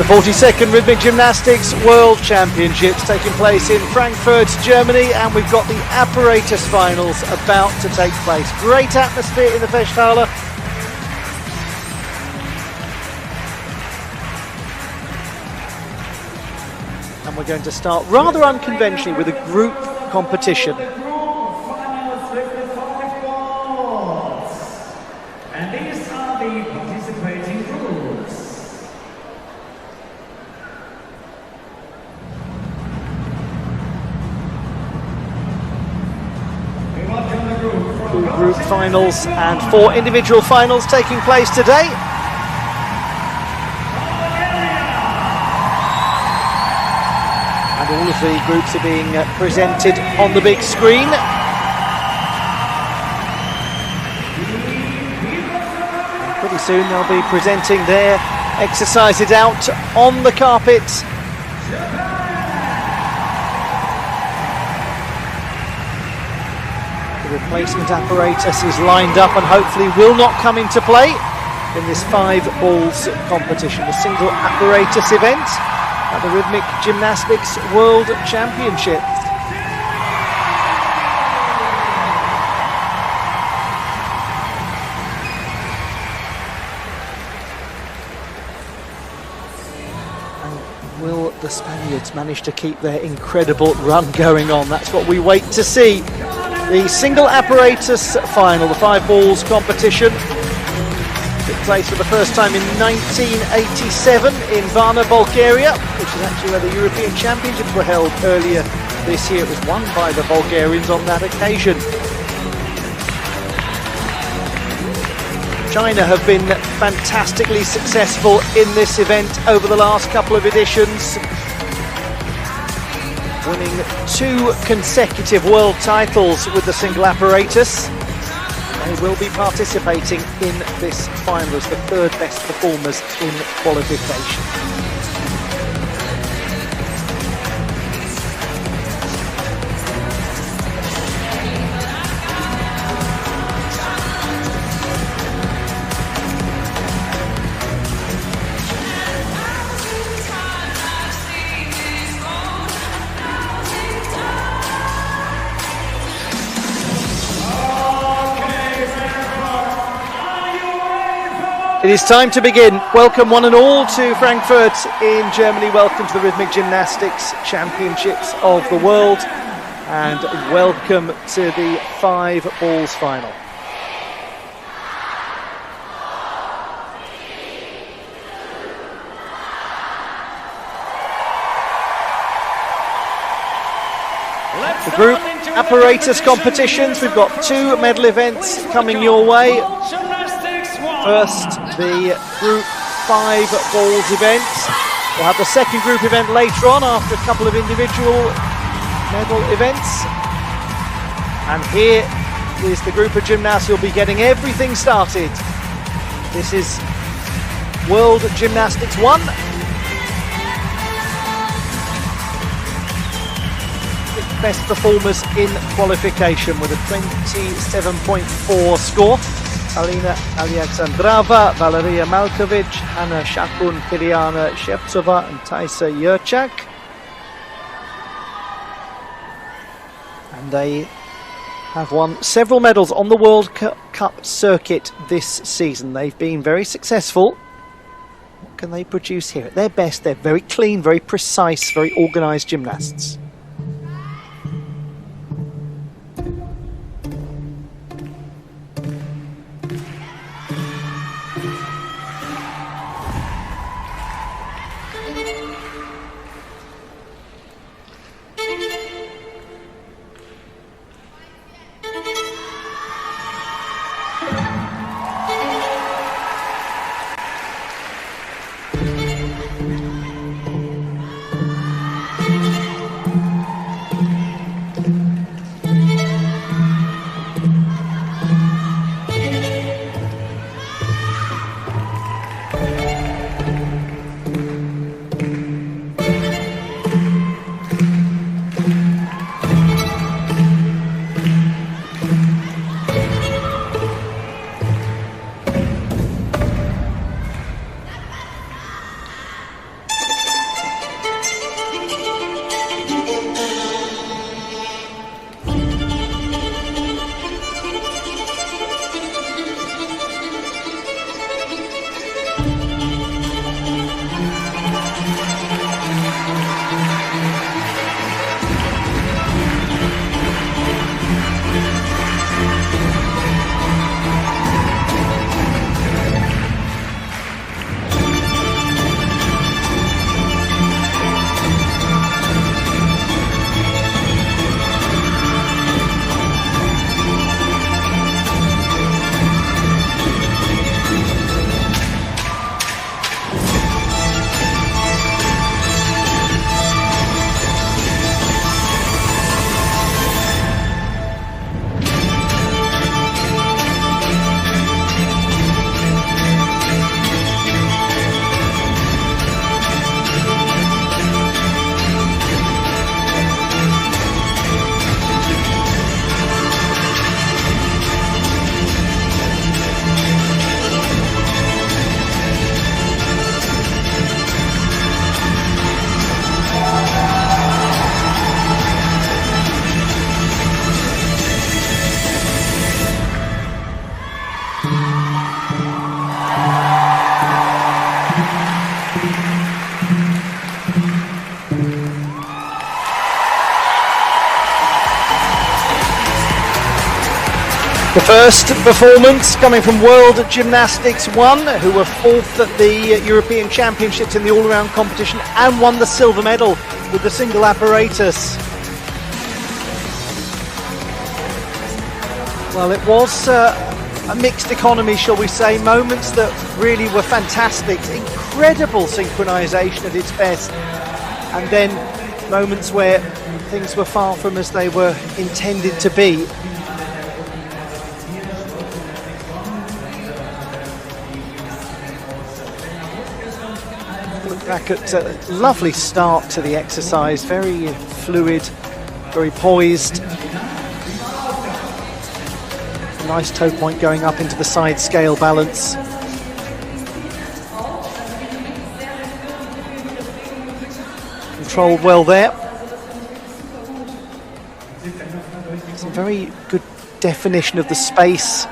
The 42nd Rhythmic Gymnastics World Championships taking place in Frankfurt, Germany, and we've got the Apparatus Finals about to take place. Great atmosphere in the Festhalle. And we're going to start rather unconventionally with a group competition. And these are the participating groups. Two group finals and 4 individual finals taking place today. And all of the groups are being presented on the big screen. Pretty soon they'll be presenting their exercises out on the carpet. The replacement apparatus is lined up and hopefully will not come into play in this 5-balls competition, a single apparatus event at the Rhythmic Gymnastics World Championships. And will the Spaniards manage to keep their incredible run going on? That's what we wait to see. The single apparatus final, the 5-balls competition, took place for the first time in 1987 in Varna, Bulgaria, which is actually where the European Championships were held earlier this year. It was won by the Bulgarians on that occasion. China have been fantastically successful in this event over the last couple of editions, winning 2 consecutive world titles with the single apparatus. They will be participating in this final as the 3rd best performers in qualification. It is time to begin. Welcome one and all to Frankfurt in Germany. Welcome to the Rhythmic Gymnastics Championships of the World. And welcome to the 5-balls final. The group apparatus competitions, we've got 2 medal events coming your way. First, the Group 5-balls event. We'll have the second group event later on after a couple of individual medal events. And here is the group of gymnasts who'll be getting everything started. This is World Gymnastics 1. Best performers in qualification with a 27.4 score. Alina Alexandrova, Valeria Malkovic, Anna Shakun, Kiliana Shevtsova and Taisa Yurchak. And they have won several medals on the World Cup circuit this season. They've been very successful. What can they produce here? At their best, they're very clean, very precise, very organised gymnasts. The first performance coming from World Gymnastics 1, who were fourth at the European Championships in the all-around competition and won the silver medal with the single apparatus. Well, it was a mixed economy, shall we say. Moments that really were fantastic, incredible synchronization at its best, and then moments where things were far from as they were intended to be. Look back at a lovely start to the exercise, very fluid, very poised. A nice toe point going up into the side scale balance. Controlled well there. Some very good definition of the space.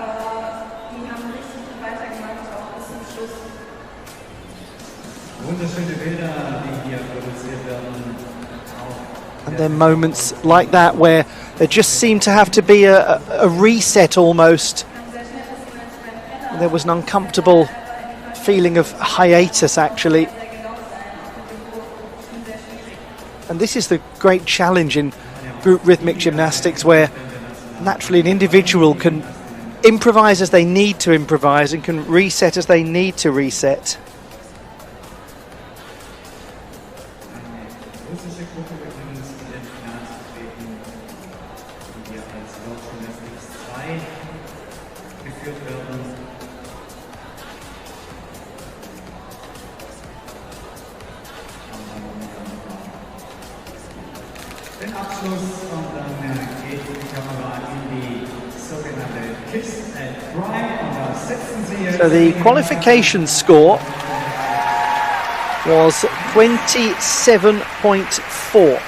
And then moments like that where there just seemed to have to be a reset almost. And there was an uncomfortable feeling of hiatus actually. And this is the great challenge in group rhythmic gymnastics, where naturally an individual can improvise as they need to improvise and can reset as they need to reset. So the qualification score was 27.4.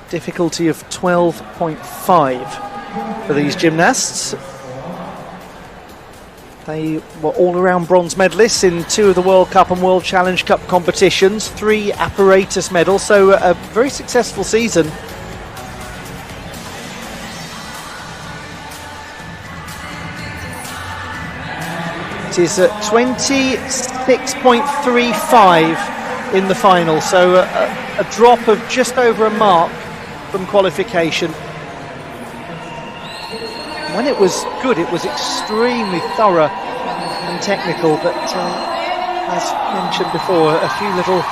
Difficulty of 12.5 for these gymnasts. They were all-around bronze medalists in 2 of the World Cup and World Challenge Cup competitions, 3 apparatus medals, so a very successful season. It is 26.35 in the final, so a drop of just over a mark from qualification. When it was good, it was extremely thorough and technical, but as mentioned before, a few little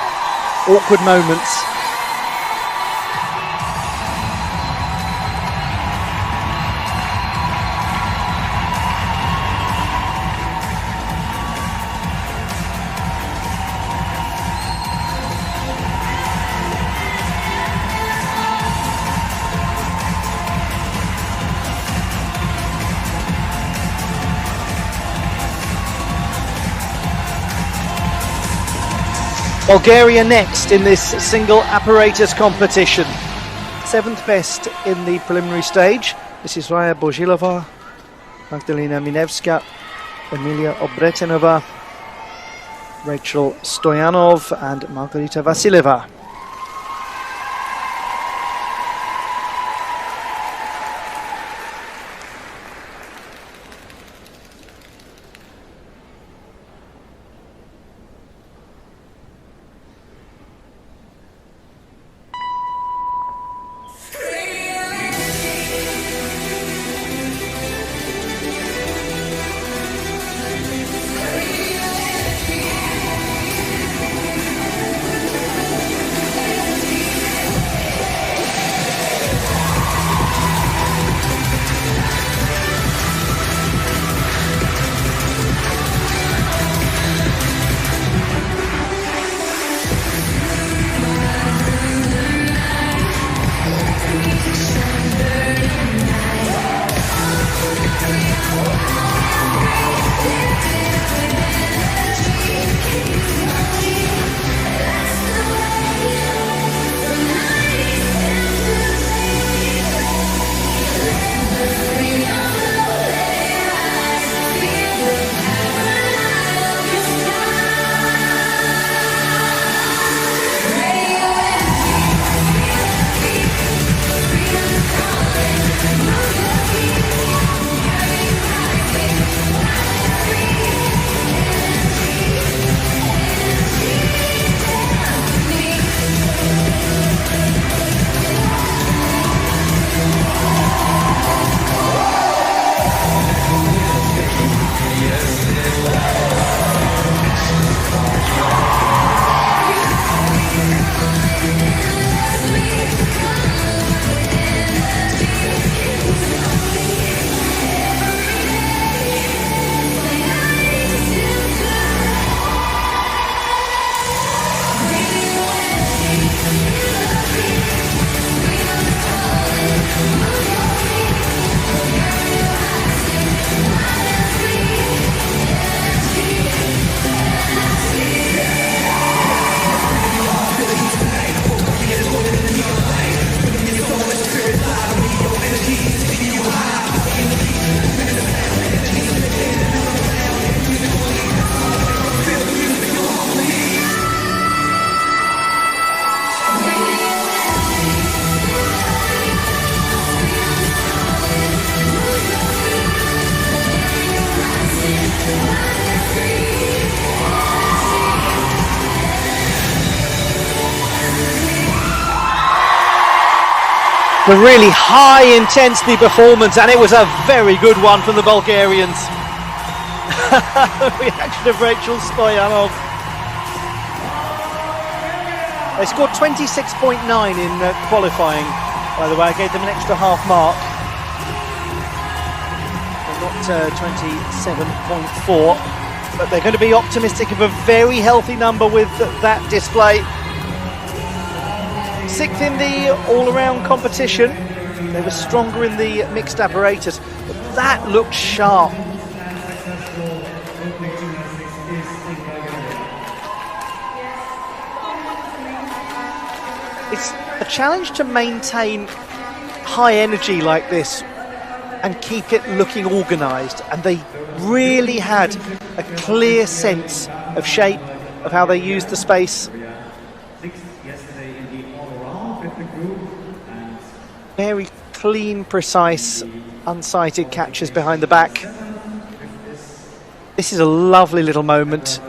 awkward moments. Bulgaria next in this single apparatus competition. 7th best in the preliminary stage. This is Raya Bojilova, Magdalena Minevska, Emilia Obretenova, Rachel Stoyanov and Margarita Vasileva. A really high intensity performance, and it was a very good one from the Bulgarians. Reaction of Rachel Stoyanov. They scored 26.9 in qualifying, by the way. I gave them an extra half mark. They got 27.4, but they're going to be optimistic of a very healthy number with that display. Sixth in the all-around competition. They were stronger in the mixed apparatus, but that looked sharp. It's a challenge to maintain high energy like this and keep it looking organised, and they really had a clear sense of shape, of how they used the space. Very clean, precise, unsighted catches behind the back. This is a lovely little moment.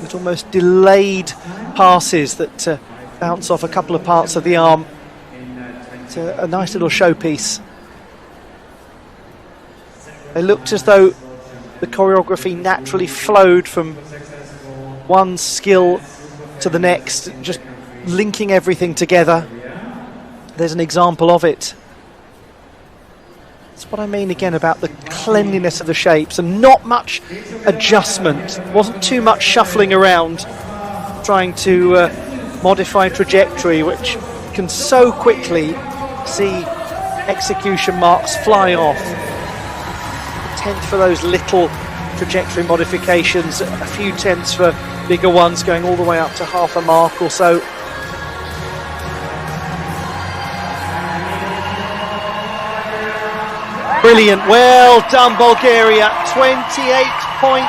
With almost delayed passes that bounce off a couple of parts of the arm. It's a nice little showpiece. It looked as though the choreography naturally flowed from one skill to the next, just linking everything together. There's an example of it. That's what I mean again about the cleanliness of the shapes and not much adjustment. Wasn't too much shuffling around trying to modify trajectory, which can so quickly see execution marks fly off. A tenth for those little trajectory modifications, a few tenths for bigger ones, going all the way up to half a mark or so. Brilliant, well done Bulgaria, 28.4.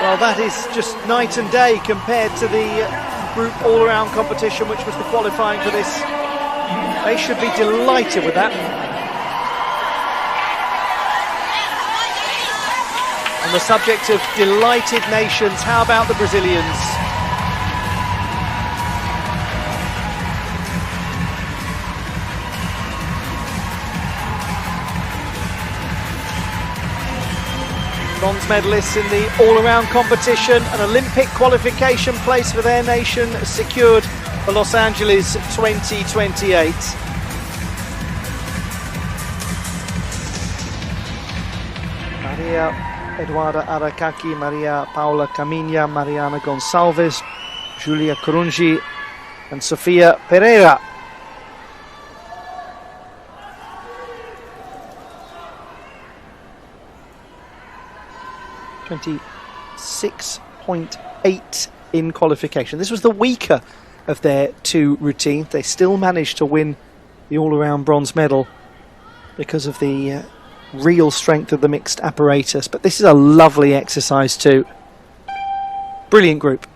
Well, that is just night and day compared to the group all-around competition, which was the qualifying for this. They should be delighted with that. On the subject of delighted nations, how about the Brazilians? Bronze medalists in the all-around competition, an Olympic qualification place for their nation secured for Los Angeles 2028. Maria Eduarda Aracaki, Maria Paula Caminha, Mariana Gonçalves, Julia Corungi and Sofia Pereira. .6.8 in qualification. This was the weaker of their two routines. They still managed to win the all-around bronze medal because of the real strength of the mixed apparatus. But this is a lovely exercise too. Brilliant group.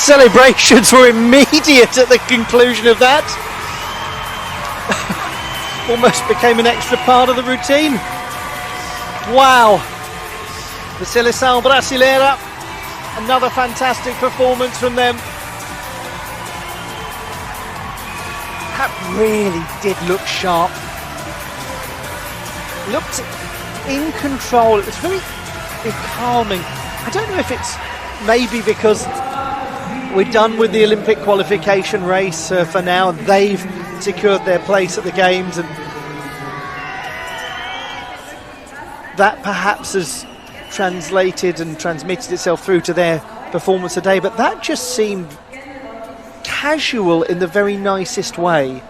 Celebrations were immediate at the conclusion of that. Almost became an extra part of the routine. Wow. The Seleção Brasileira, another fantastic performance from them. That really did look sharp. Looked in control. It was very calming. I don't know if it's maybe because we're done with the Olympic qualification race for now. They've secured their place at the Games, and that perhaps has translated and transmitted itself through to their performance today. But that just seemed casual in the very nicest way.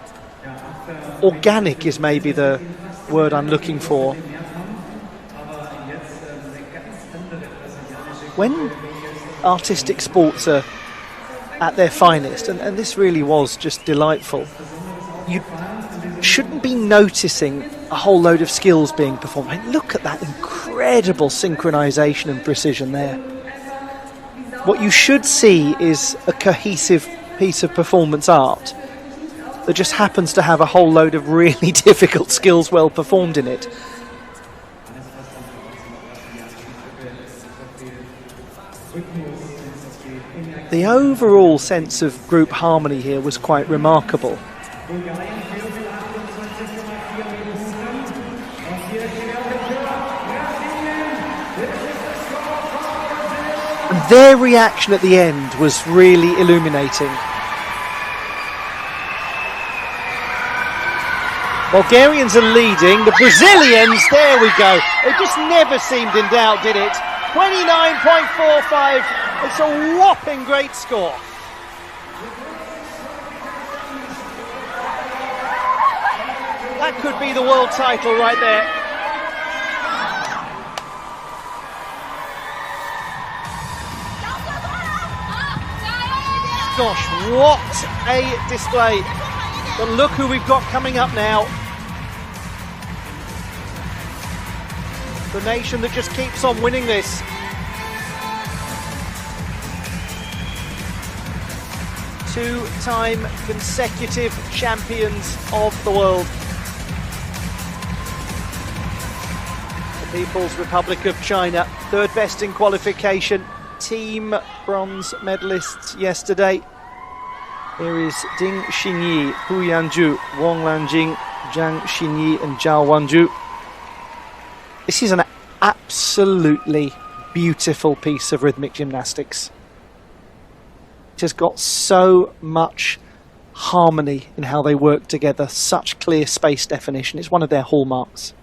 Organic is maybe the word I'm looking for. When artistic sports are at their finest, and this really was just delightful, you shouldn't be noticing a whole load of skills being performed. I mean, look at that incredible synchronization and precision there. What you should see is a cohesive piece of performance art that just happens to have a whole load of really difficult skills well performed in it. The overall sense of group harmony here was quite remarkable. And their reaction at the end was really illuminating. Bulgarians are leading, the Brazilians, there we go. It just never seemed in doubt, did it? 29.45, it's a whopping great score. That could be the world title right there. Gosh, what a display. But look who we've got coming up now. The nation that just keeps on winning this. Two-time consecutive champions of the world. The People's Republic of China, third best in qualification. Team bronze medalists yesterday. Here is Ding Xinyi, Hu Yanju, Wang Lanjing, Zhang Xinyi and Zhao Wanju. This is an absolutely beautiful piece of rhythmic gymnastics. It has got so much harmony in how they work together, such clear space definition. It's one of their hallmarks.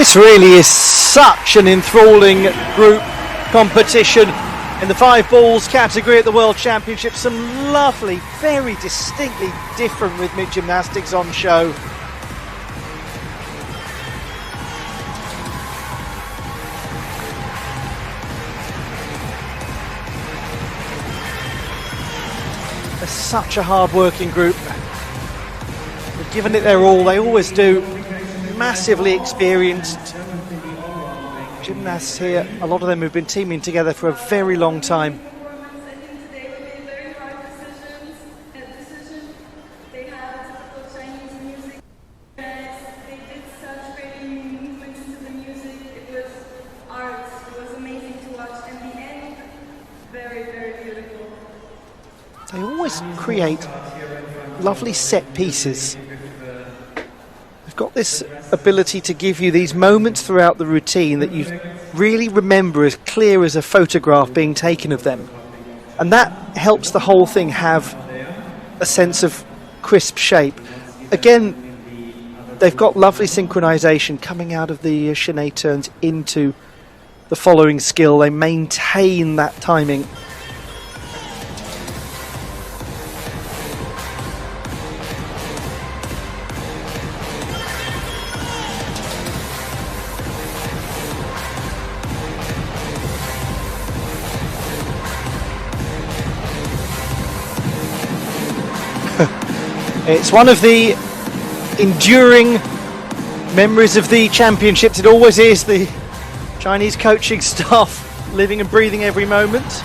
This really is such an enthralling group competition in the 5Balls category at the World Championships. Some lovely, very distinctly different rhythmic gymnastics on show. They're such a hard-working group. They've given it their all, they always do. Massively experienced gymnasts here. A lot of them have been teaming together for a very long time. They always create lovely set pieces. They've got this ability to give you these moments throughout the routine that you really remember as clear as a photograph being taken of them. And that helps the whole thing have a sense of crisp shape. Again, they've got lovely synchronization coming out of the chaîné turns into the following skill. They maintain that timing. It's one of the enduring memories of the championships. It always is, the Chinese coaching staff living and breathing every moment.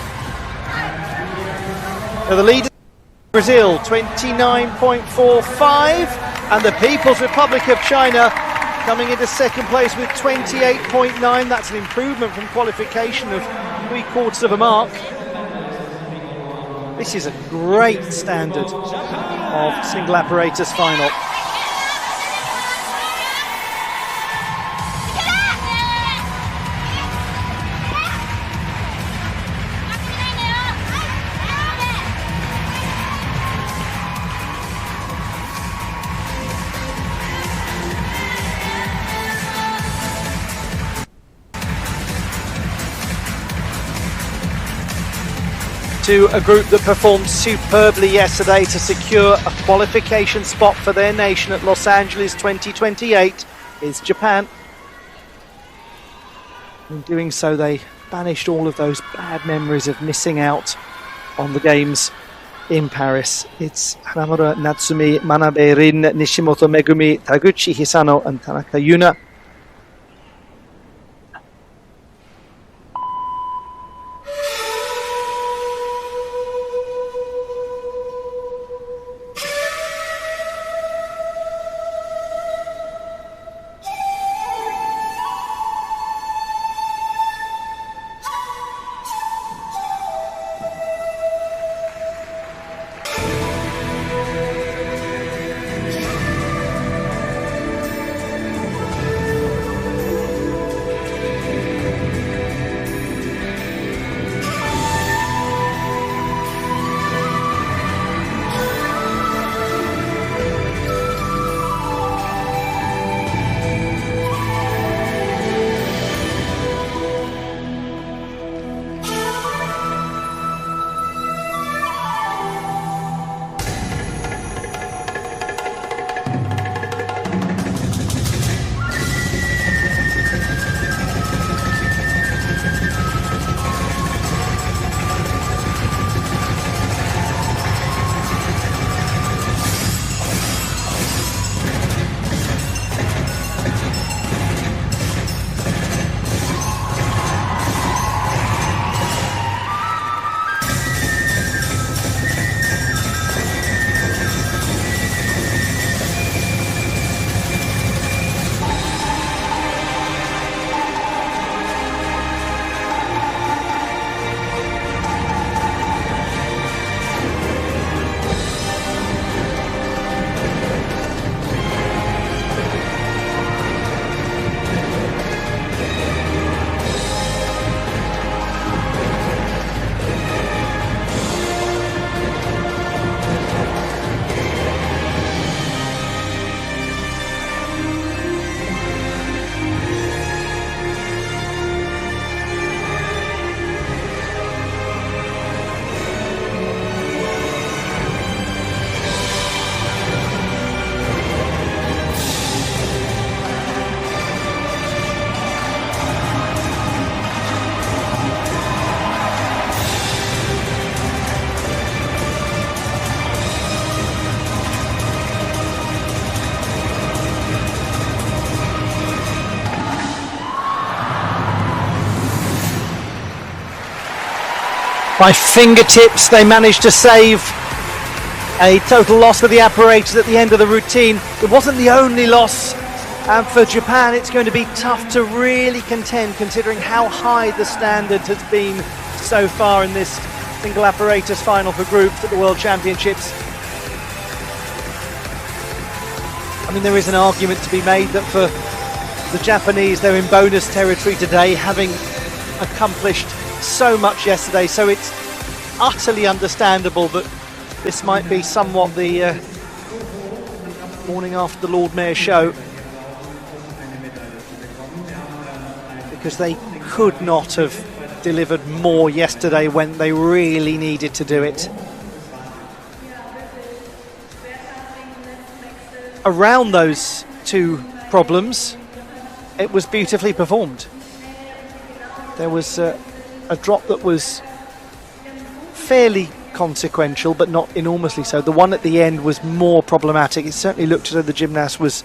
Now the leader, Brazil, 29.45, and the People's Republic of China coming into second place with 28.9. That's an improvement from qualification of 3/4 of a mark. This is a great standard of single apparatus final. To a group that performed superbly yesterday to secure a qualification spot for their nation at Los Angeles 2028 is Japan. In doing so, they banished all of those bad memories of missing out on the games in Paris. It's Hanamura Natsumi, Manabe Rin, Nishimoto Megumi, Taguchi Hisano and Tanaka Yuna. By fingertips, they managed to save a total loss for the apparatus at the end of the routine. It wasn't the only loss, and for Japan it's going to be tough to really contend considering how high the standard has been so far in this single apparatus final for groups at the World Championships. I mean, there is an argument to be made that for the Japanese, they're in bonus territory today, having accomplished so much yesterday, so it's utterly understandable that this might be somewhat the morning after the Lord Mayor show, because they could not have delivered more yesterday when they really needed to do it. Around those two problems, it was beautifully performed. There was a drop that was fairly consequential, but not enormously so. The one at the end was more problematic. It certainly looked as though the gymnast was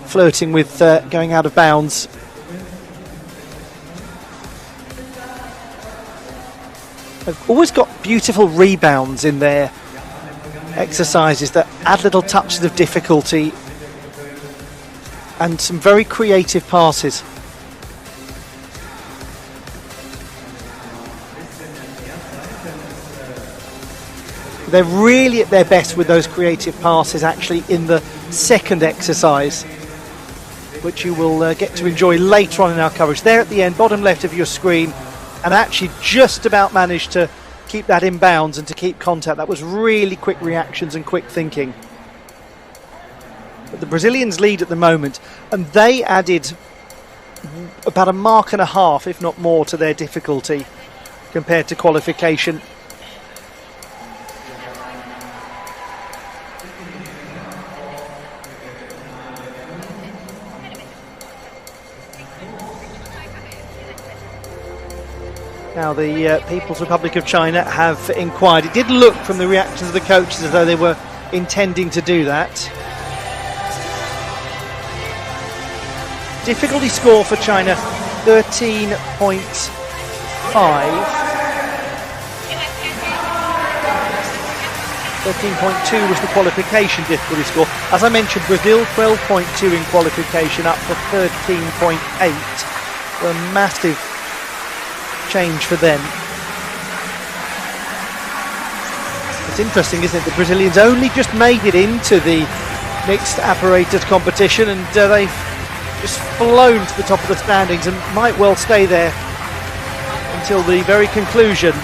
flirting with going out of bounds. They've always got beautiful rebounds in their exercises that add little touches of difficulty and some very creative passes. They're really at their best with those creative passes actually in the second exercise, which you will get to enjoy later on in our coverage. There at the end, bottom left of your screen, and actually just about managed to keep that in bounds and to keep contact. That was really quick reactions and quick thinking. But the Brazilians lead at the moment, and they added about 1.5 marks, if not more, to their difficulty compared to qualification. Now the People's Republic of China have inquired. It did look from the reactions of the coaches as though they were intending to do that. Difficulty score for China, 13.5. 13.2 was the qualification difficulty score. As I mentioned, Brazil 12.2 in qualification, up to 13.8. A massive change for them. It's interesting, isn't it? The Brazilians only just made it into the mixed apparatus competition, and they've just flown to the top of the standings and might well stay there until the very conclusion.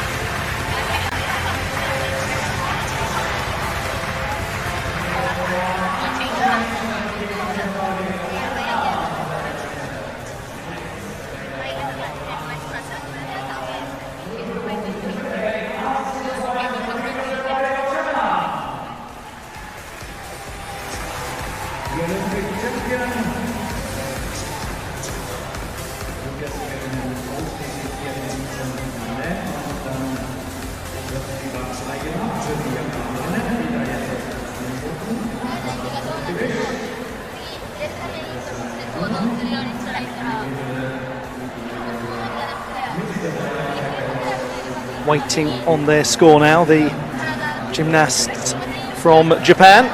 Waiting on their score now, the gymnasts from Japan.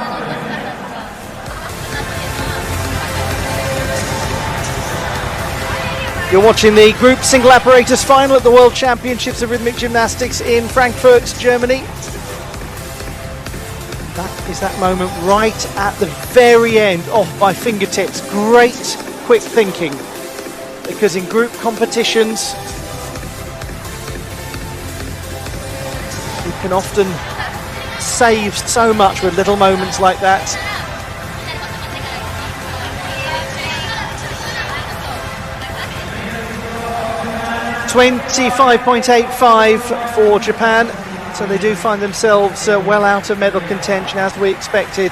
You're watching the group single apparatus final at the World Championships of Rhythmic Gymnastics in Frankfurt, Germany. That is that moment right at the very end, off by fingertips. Great quick thinking, because in group competitions you can often save so much with little moments like that. .85 for Japan, so they do find themselves well out of medal contention, as we expected.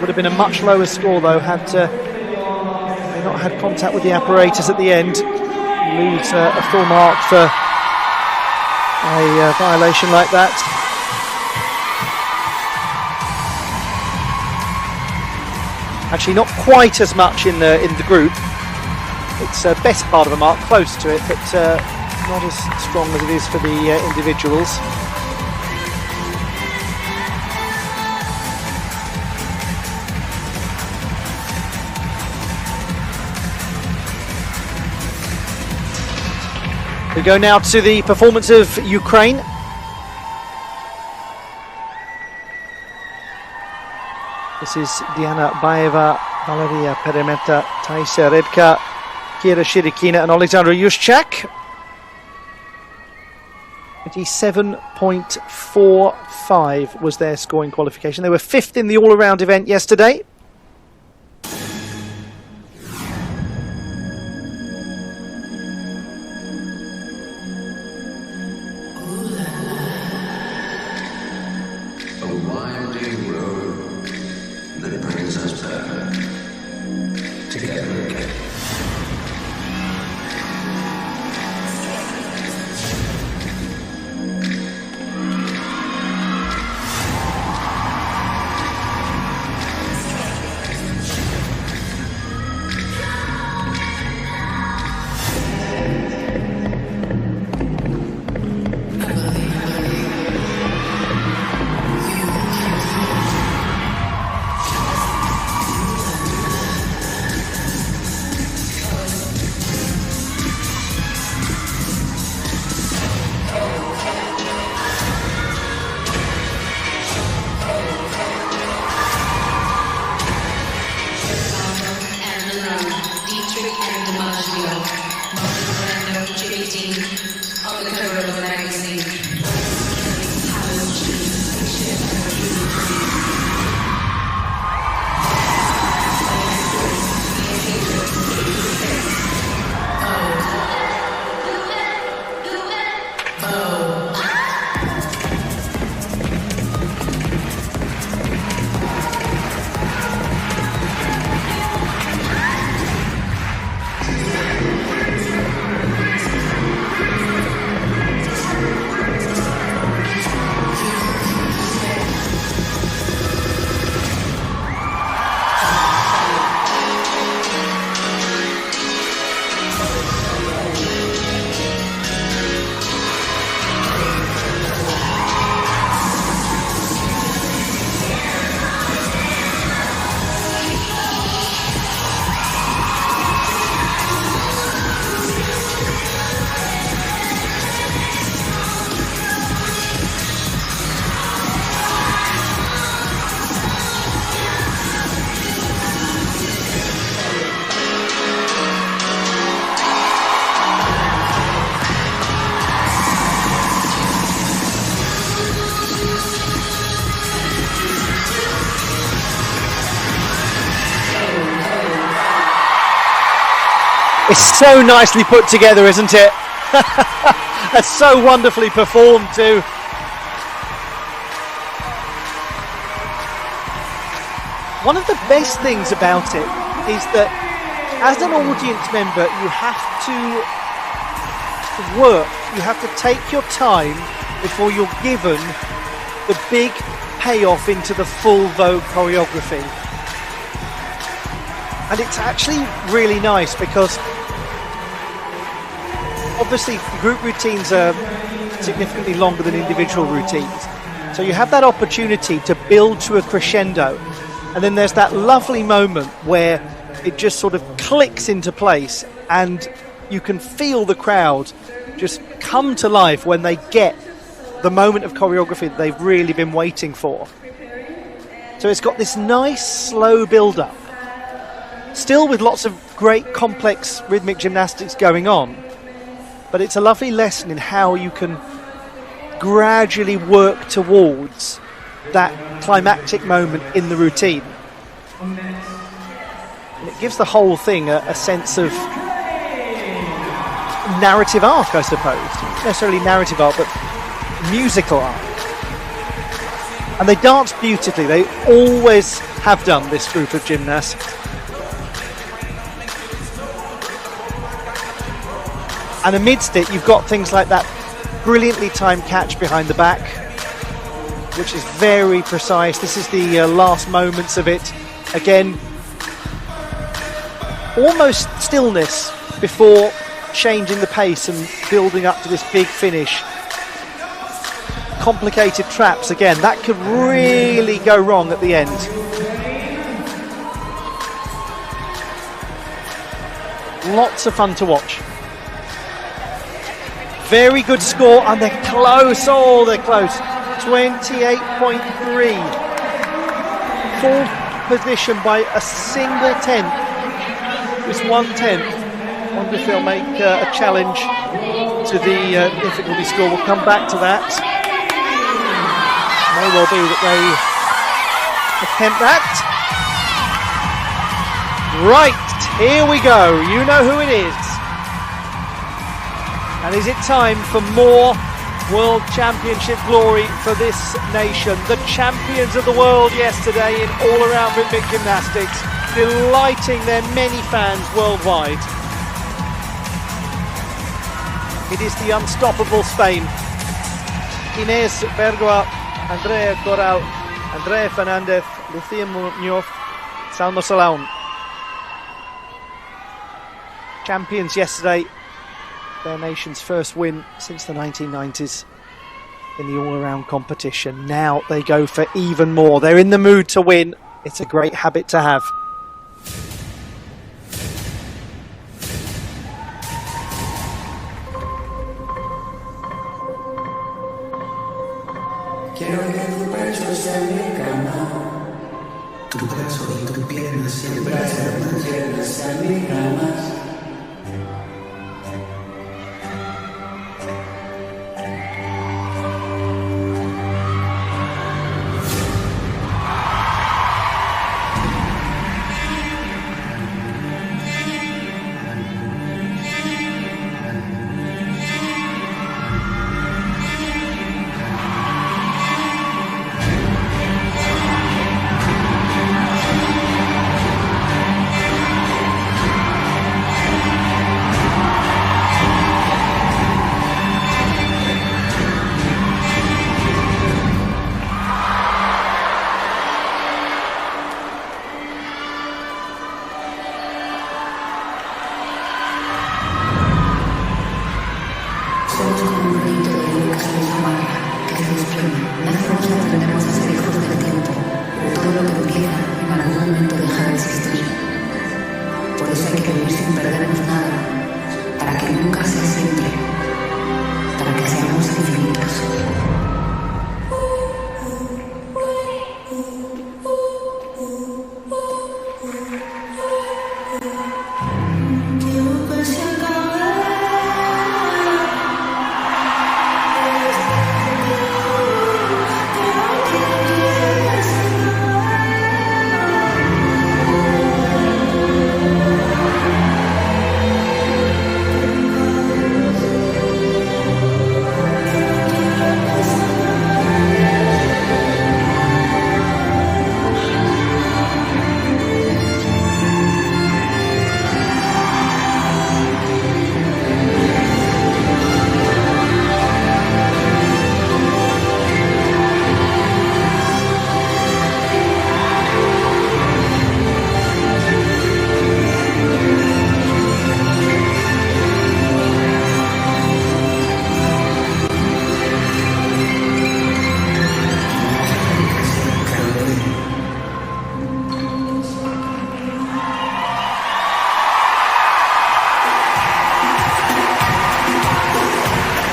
Would have been a much lower score though had they not had contact with the apparatus at the end. Lose a full mark for a violation like that. Actually, not quite as much in the group. It's best part of a mark, close to it, but not as strong as it is for the individuals. We go now to the performance of Ukraine. This is Diana Baeva, Valeria Peremeta, Taisa Redka, Kira Shirikina and Alexandra Yushchak. 27.45 was their scoring qualification. They were 5th in the all-around event yesterday. It's so nicely put together, isn't it? That's so wonderfully performed too. One of the best things about it is that as an audience member, you have to work, you have to take your time before you're given the big payoff into the full Vogue choreography. And it's actually really nice because obviously group routines are significantly longer than individual routines. So you have that opportunity to build to a crescendo. And then there's that lovely moment where it just sort of clicks into place and you can feel the crowd just come to life when they get the moment of choreography that they've really been waiting for. So it's got this nice slow build-up, still with lots of great complex rhythmic gymnastics going on, but it's a lovely lesson in how you can gradually work towards that climactic moment in the routine. And it gives the whole thing a sense of narrative arc, I suppose. Not necessarily narrative arc, but musical arc. And they dance beautifully. They always have done, this group of gymnasts. And amidst it, you've got things like that brilliantly timed catch behind the back, which is very precise. This is the last moments of it. Again, almost stillness before changing the pace and building up to this big finish. Complicated traps again, that could really go wrong at the end. Lots of fun to watch. Very good score, and they're close. Oh, they're close. 28.3. Fourth position by a single tenth. Just 1/10. I wonder if they'll make a challenge to the difficulty score. We'll come back to that. May well be that they attempt that. Right, here we go. You know who it is. And is it time for more World Championship glory for this nation? The champions of the world yesterday in all-around rhythmic gymnastics, delighting their many fans worldwide. It is the unstoppable Spain. Inés Bergoa, Andrea Corral, Andrea Fernandez, Lucía Muñoz, Salma Salaun. Champions yesterday, their nation's first win since the 1990s in the all-around competition. Now they go for even more. They're in the mood to win. It's a great habit to have. Quiero que tu pecho sea mi cama, tu brazo y tu pierna siempre sean mi cama.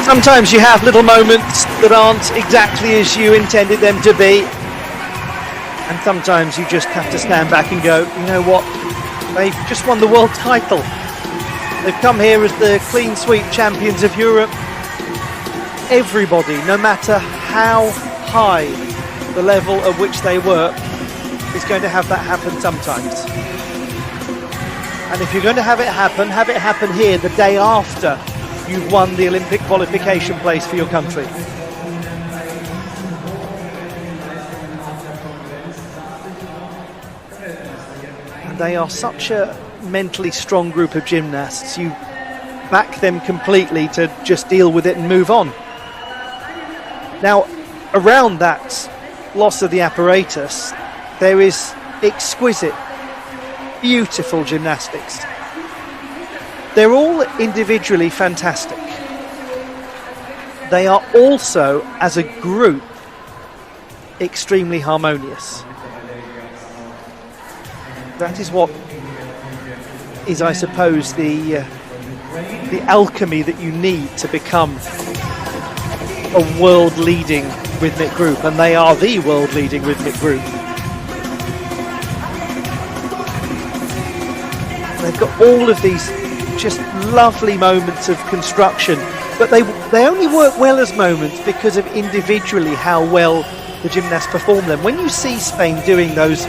Sometimes you have little moments that aren't exactly as you intended them to be, and sometimes you just have to stand back and go, you know what, they've just won the world title. They've come here as the clean sweep champions of Europe. Everybody, no matter how high the level at which they work, is going to have that happen sometimes. And if you're going to have it happen here the day after you've won the Olympic qualification place for your country. And they are such a mentally strong group of gymnasts. You back them completely to just deal with it and move on. Now, around that loss of the apparatus, there is exquisite, beautiful gymnastics. they're all individually fantastic. They are also, as a group, extremely harmonious. That is what is, I suppose, the alchemy that you need to become a world-leading rhythmic group, and they are the world-leading rhythmic group. They've got all of these just lovely moments of construction, but they only work well as moments because of individually how well the gymnasts perform them. When you see Spain doing those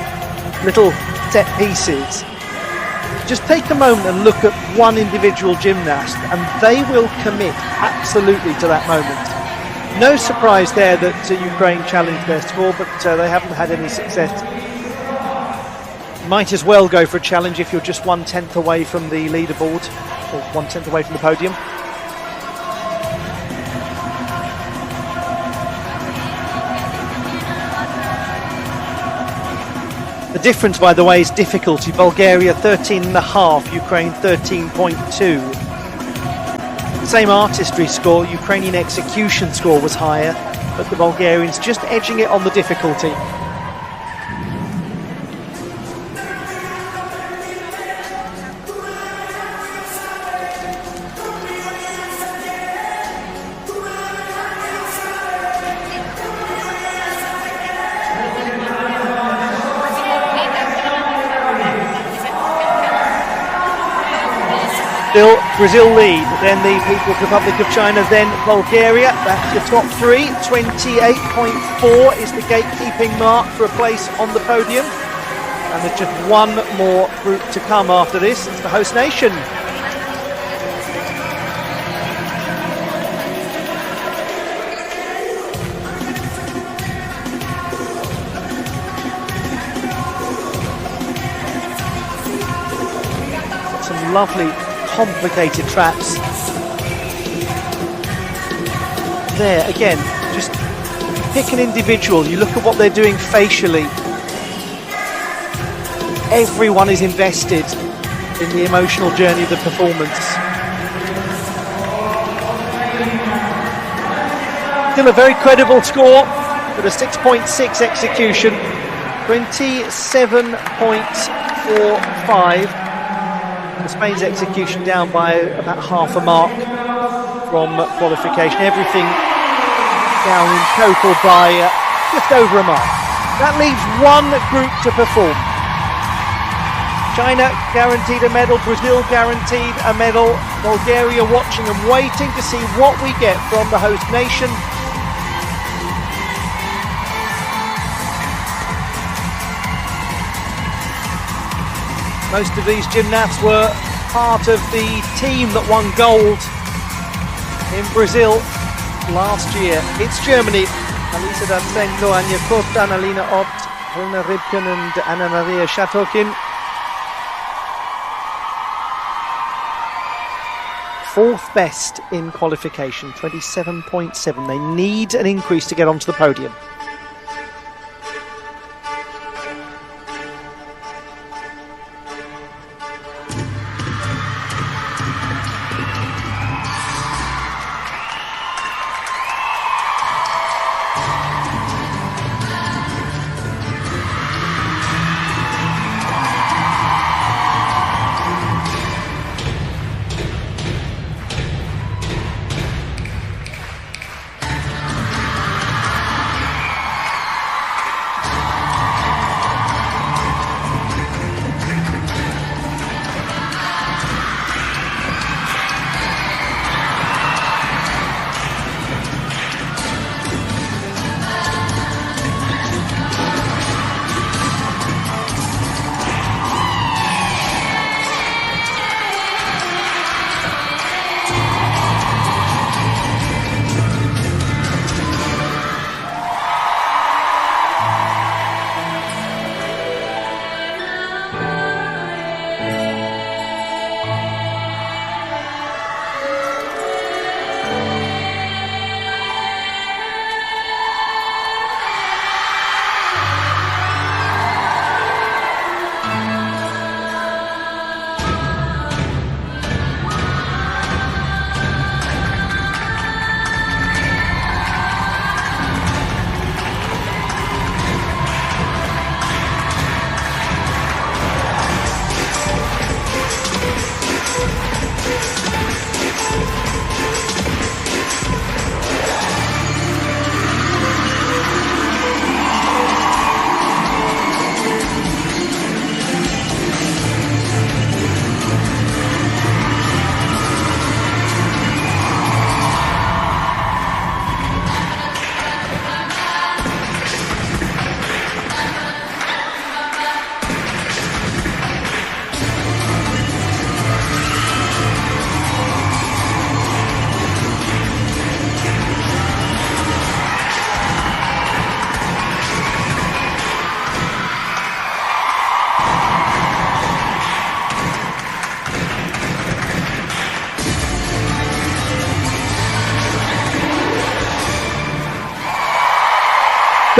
little set pieces, just take a moment and look at one individual gymnast and they will commit absolutely to that moment. No surprise there that Ukraine challenged their score, but they haven't had any success. Might as well go for a challenge if you're just 1/10 away from the leaderboard, or 1/10 away from the podium. The difference, by the way, is difficulty. Bulgaria 13.5, Ukraine 13.2. Same artistry score, Ukrainian execution score was higher, but the Bulgarians just edging it on the difficulty. Still Brazil lead, then the People's Republic of China, then Bulgaria. That's the top three. 28.4 is the gatekeeping mark for a place on the podium. And there's just one more group to come after this. It's the host nation. Got some lovely complicated traps. There again, just pick an individual, you look at what they're doing facially. Everyone is invested in the emotional journey of the performance. Still a very credible score, with a 6.6 execution, 27.45. Spain's execution down by about half a mark from qualification. Everything down in total by just over a mark. That leaves one group to perform. China guaranteed a medal, Brazil guaranteed a medal, Bulgaria watching and waiting to see what we get from the host nation. Most of these gymnasts were part of the team that won gold in Brazil last year. It's Germany. Alisa Datsenko, Anja Costa, Annalena Ott, Helena Ribken and Anna Maria Shatokin. Fourth best in qualification, 27.7. They need an increase to get onto the podium.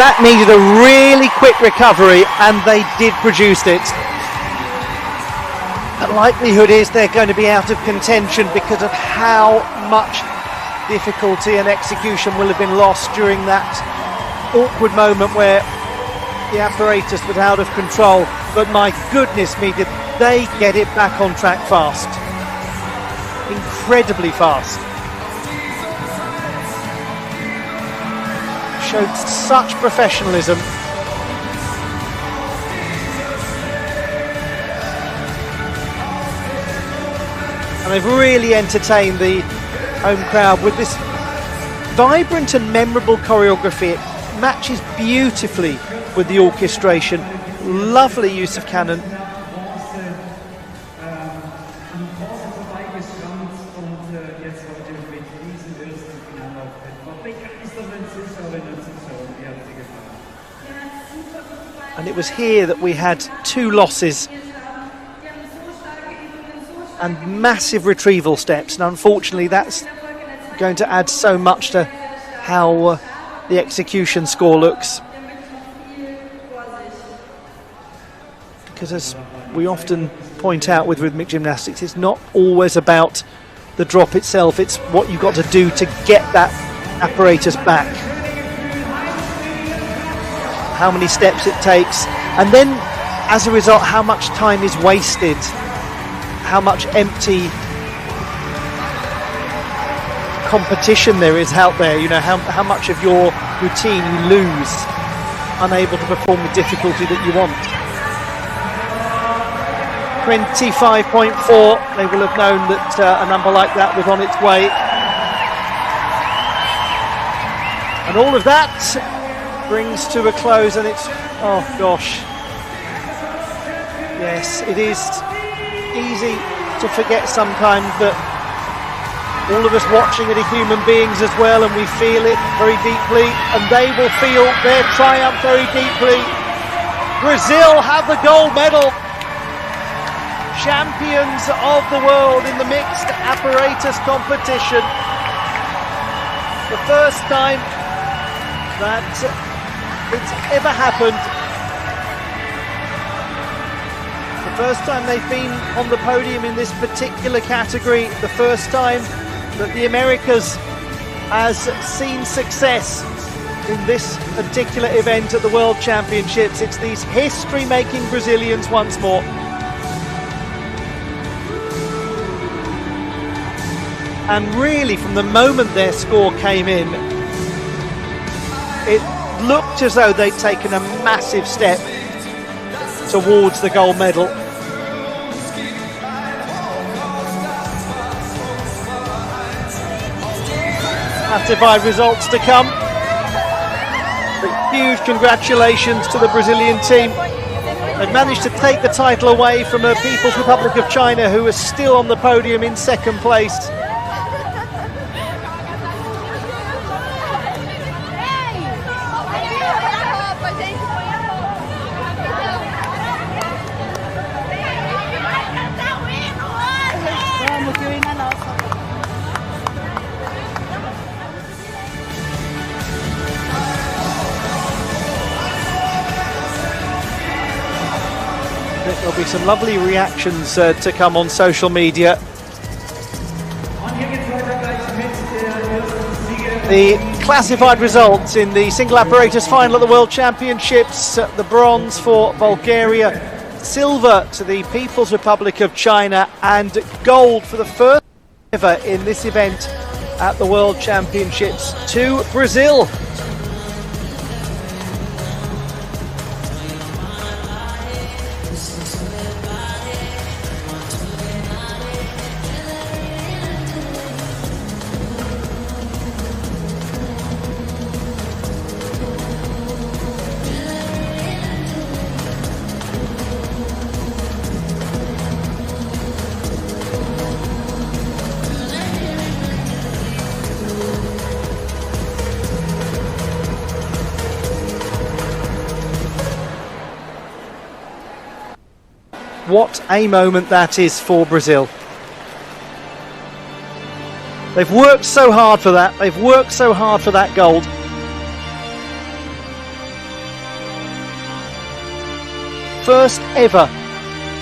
That needed a really quick recovery, and they did produce it. The likelihood is they're going to be out of contention because of how much difficulty and execution will have been lost during that awkward moment where the apparatus was out of control. But my goodness me, did they get it back on track fast. Incredibly fast. Showed such professionalism. And they've really entertained the home crowd with this vibrant and memorable choreography. It matches beautifully with the orchestration. Lovely use of canon. And it was here that we had 2 losses and massive retrieval steps, and unfortunately that's going to add so much to how the execution score looks. Because as we often point out with rhythmic gymnastics, it's not always about the drop itself, it's what you've got to do to get that apparatus back. How many steps it takes, and then as a result how much time is wasted, how much empty competition there is out there, you know, how much of your routine you lose, unable to perform the difficulty that you want. 25.4, they will have known that a number like that was on its way. And all of that brings to a close, and it's, oh gosh, yes, it is easy to forget sometimes that all of us watching it are human beings as well, and we feel it very deeply, and they will feel their triumph very deeply. Brazil have the gold medal, champions of the world in the mixed apparatus competition. The first time that it's ever happened. The first time they've been on the podium in this particular category. The first time that the Americas has seen success in this particular event at the World Championships. It's these history-making Brazilians once more. And really, from the moment their score came in, it looked as though they'd taken a massive step towards the gold medal. Classified results to come. But huge congratulations to the Brazilian team. They've managed to take the title away from the People's Republic of China, who are still on the podium in second place. There'll be some lovely reactions to come on social media. The classified results in the single apparatus final at the World Championships: the bronze for Bulgaria, silver to the People's Republic of China, and gold for the first ever in this event at the World Championships to Brazil. What a moment that is for Brazil. They've worked so hard for that. They've worked so hard for that gold. first ever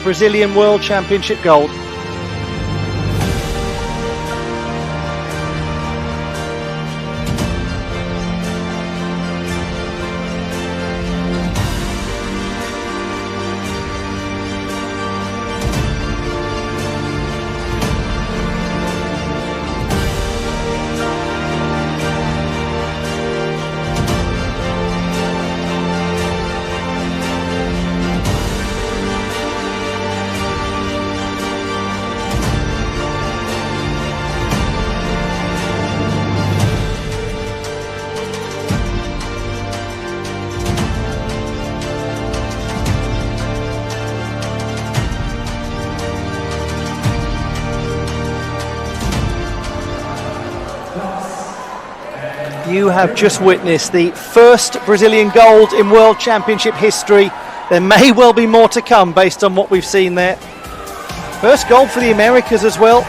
Brazilian World Championship gold. You have just witnessed the first Brazilian gold in World Championship history. There may well be more to come based on what we've seen there. First gold for the Americas as well.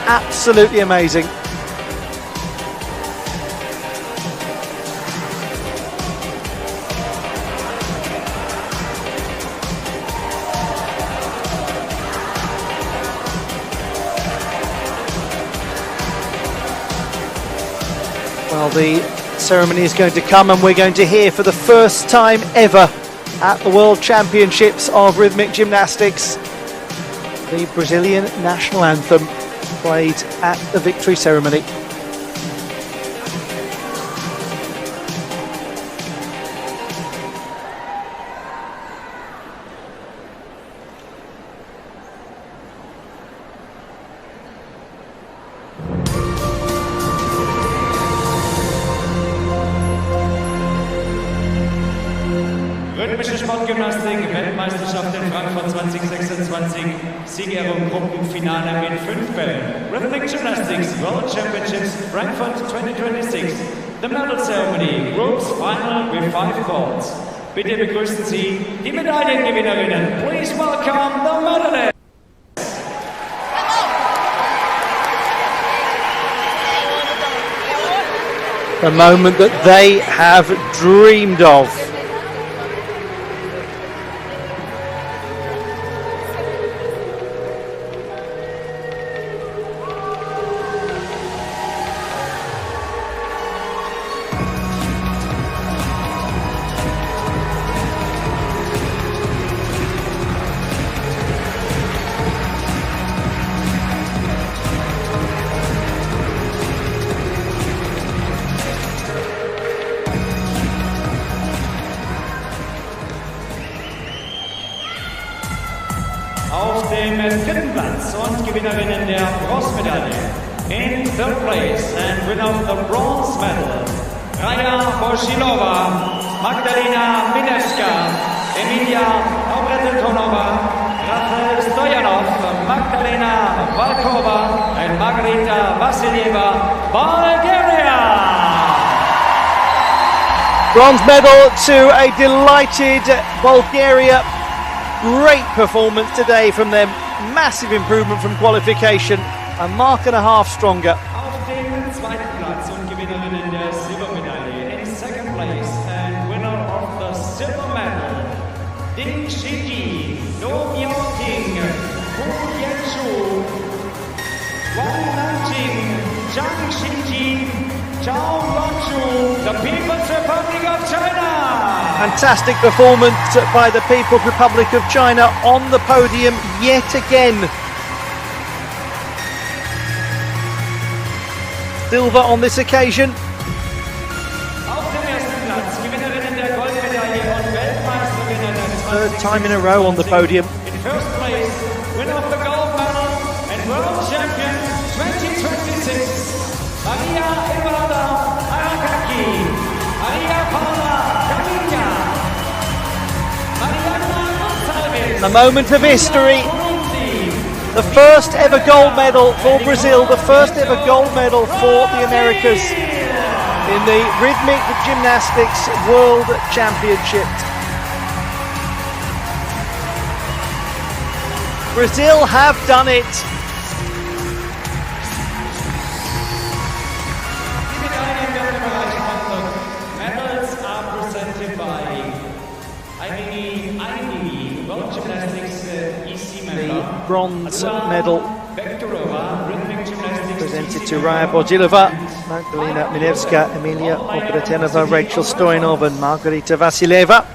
Absolutely amazing. Well, the ceremony is going to come and we're going to hear for the first time ever at the World Championships of Rhythmic Gymnastics the Brazilian national anthem played at the victory ceremony. Rhythmische Sportgymnastik, Weltmeisterschaft in Frankfurt 2026, Siegerehrung Gruppenfinale mit 5 Bällen. Rhythmic Gymnastics World Championships Frankfurt 2026. The medal ceremony, Groups Final with 5 balls. Bitte begrüßen Sie die Medaillengewinnerinnen. Please welcome the medalists. The moment that they have dreamed of. Auf dem dritten Platz und Gewinnerinnen der Bronzemedaille. In third place and winner of the bronze medal, Raya Boshilova, Magdalena Minevska, Emilia Obretonova, Rafael Stoyanov, Magdalena Valkova, and Margarita Vasilieva, Bulgaria. Bronze medal to a delighted Bulgaria. Great performance today from them. Massive improvement from qualification. A mark and a half stronger. Auf dem zweiten Platz und Gewinnerinnen der Silbermedaille. In second place and winner of the silver medal, Ding Shiji, Do Myoting, Hu Yanchu, Wang Nanjing, Zhang Xinji, Zhao Luanchu, the People's Republic of China. Fantastic performance by the People's Republic of China on the podium yet again. Silver on this occasion. Auf dem ersten Platz Gewinnerinnen der Goldmedaille und Weltmeisterinnen der Third time in a row on the podium. In first place, winner of the gold medal and world champion 2026, Maria Emeralda Arakaki, Maria Paula Camilla, Mariana Gonçalves. A moment of history. The first ever gold medal for Brazil, the first ever gold medal for the Americas in the Rhythmic Gymnastics World Championship. Brazil have done it. Die Medaillen werden überreicht von bronze medal presented to Raya Bodilova, Magdalena Minevska, Emilia Obratenova, Rachel Stoyanov and Margarita Vasileva.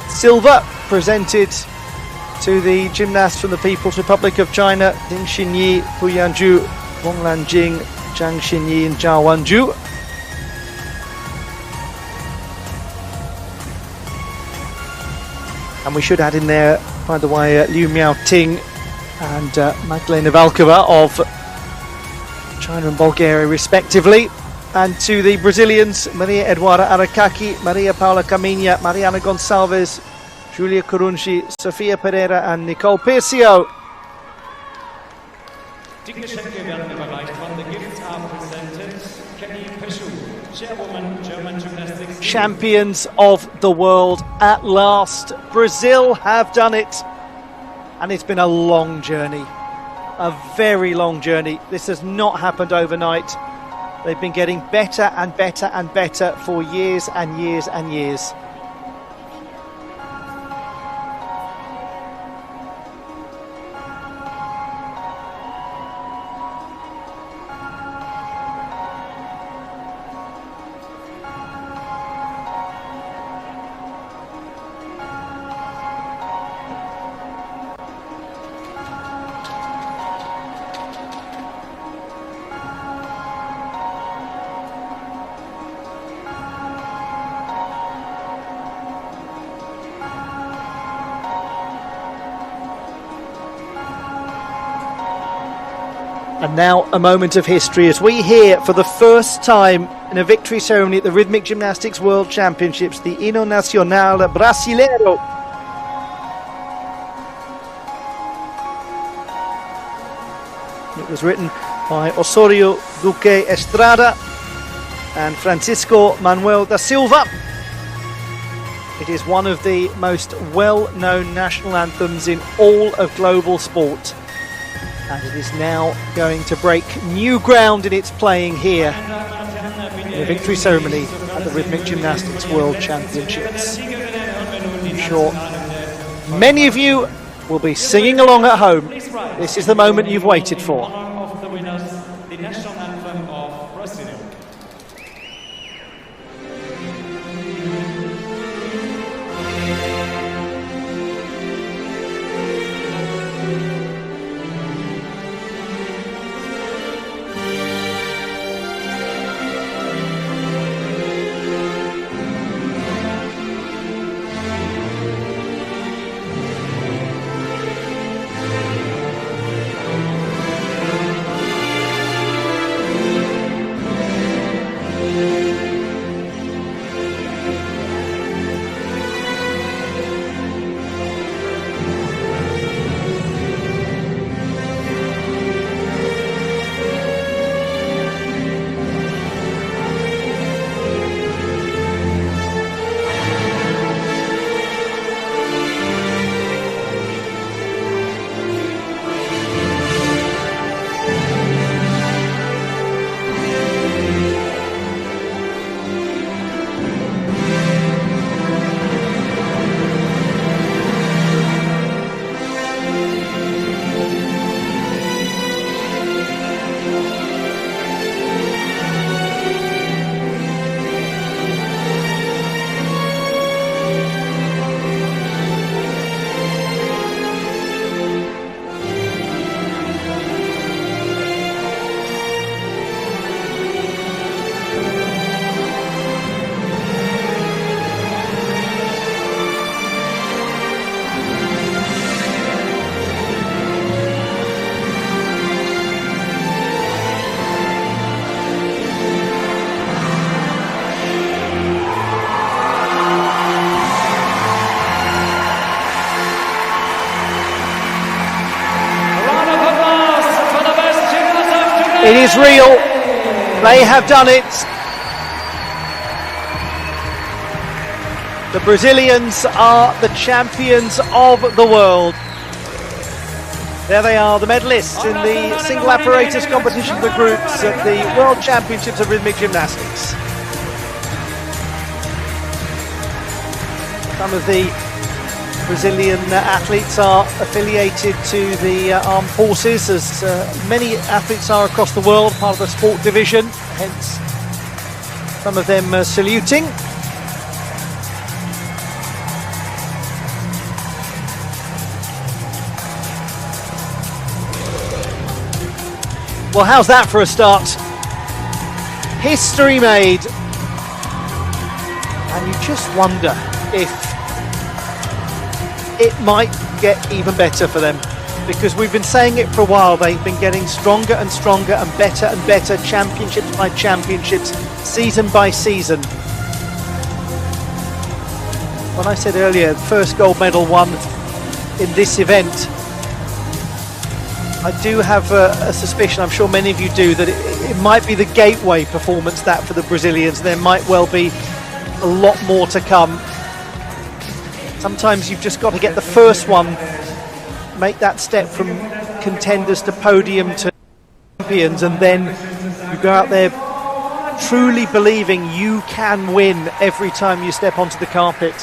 Silver presented to the gymnasts from the People's Republic of China, Ding Xinyi, Pu Yanju, Wang Lanjing, Zhang Xinyi and Zhao Wanju. And we should add in there, by the way, Liu Miaoting and Magdalena Valkova of China and Bulgaria respectively. And to the Brazilians, Maria Eduarda Aracaki, Maria Paula Caminha, Mariana Gonçalves, Julia Corunci, Sofia Pereira and Nicole Pircio. Die Geschenke werden überreicht worden. The gifts are presented. Kenny Peshu, Chairwoman, German Gymnastics. Champions of the world at last. Brazil have done it. And it's been a long journey. A very long journey. This has not happened overnight. They've been getting better and better and better for years and years and years. And now a moment of history as we hear for the first time in a victory ceremony at the Rhythmic Gymnastics World Championships the Hino Nacional Brasileiro. It was written by Osorio Duque Estrada and Francisco Manuel da Silva. It is one of the most well-known national anthems in all of global sport. And it is now going to break new ground in its playing here in the victory ceremony at the Rhythmic Gymnastics World Championships. I'm sure many of you will be singing along at home. This is the moment you've waited for. Of the winners, the national anthem of Brazil. It is real. They have done it. The Brazilians are the champions of the world. There they are, the medalists in the single apparatus competition for groups at the World Championships of Rhythmic Gymnastics. Some of the Brazilian athletes are affiliated to the armed forces, as many athletes are across the world, part of the sport division, hence some of them saluting. Well, how's that for a start? History made. And you just wonder if it might get even better for them, because we've been saying it for a while. They've been getting stronger and stronger and better, championships by championships, season by season. When I said earlier, first gold medal won in this event, I do have a suspicion, I'm sure many of you do, that it might be the gateway performance, that for the Brazilians. There might well be a lot more to come. Sometimes you've just got to get the first one, make that step from contenders to podium to champions, and then you go out there truly believing you can win every time you step onto the carpet.